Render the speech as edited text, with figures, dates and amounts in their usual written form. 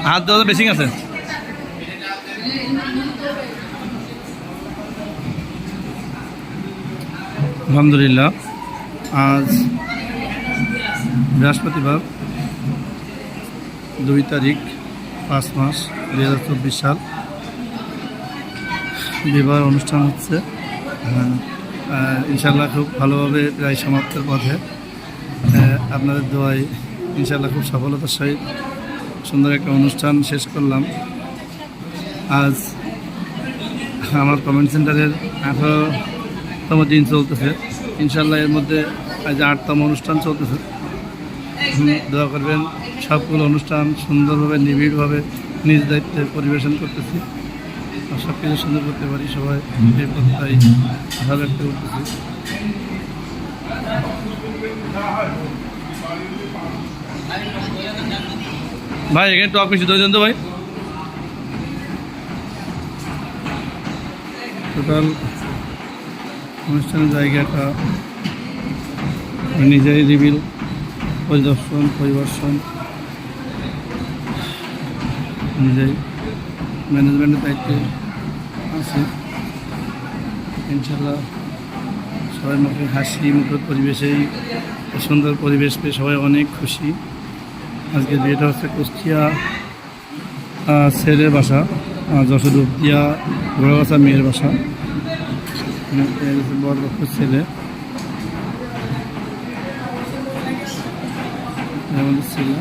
হাত দেওয়া বেশি আছে। আলহামদুলিল্লাহ, আজ বৃহস্পতিবার 2 তারিখ 5 মাস 2024 সাল। বিবাহ অনুষ্ঠান হচ্ছে, ইনশাল্লাহ খুব ভালোভাবে প্রায় সমাপ্তির পথে। আপনাদের দোয়ায় ইনশাল্লাহ খুব সফলতার সহিত সুন্দর একটা অনুষ্ঠান শেষ করলাম। আজ আমার কমেন্ট সেন্টারের 18তম দিন চলতেছে। ইনশাল্লাহ এর মধ্যে আজ 8তম অনুষ্ঠান চলতেছে। দোয়া করবেন সবগুলো অনুষ্ঠান সুন্দরভাবে নিবিড়ভাবে নিজ দায়িত্বে পরিবেশন করতেছি, আর সব কিছু সুন্দর করতে পারি সবাই এই প্রত্যয় আশা ব্যক্ত করতেছি। ভাই এখানে টক বেশি দই দেন তো ভাই। টোটাল অনুষ্ঠানের জায়গাটা নিজেই রিভিল পরিদর্শন নিজেই ম্যানেজমেন্টের দায়িত্বে আছে। ইনশাল্লাহ সবাই মুখে হাসি মুখের পরিবেশেই সুন্দর পরিবেশ পেয়ে সবাই অনেক খুশি। আজকে বিয়েটা হচ্ছে কুষ্টিয়া ছেলের বাসা, যশোর রূপদিয়া ঘোড়াবাসা মেয়ের বাসা। বড় পক্ষের ছেলে আমাদের ছেলে।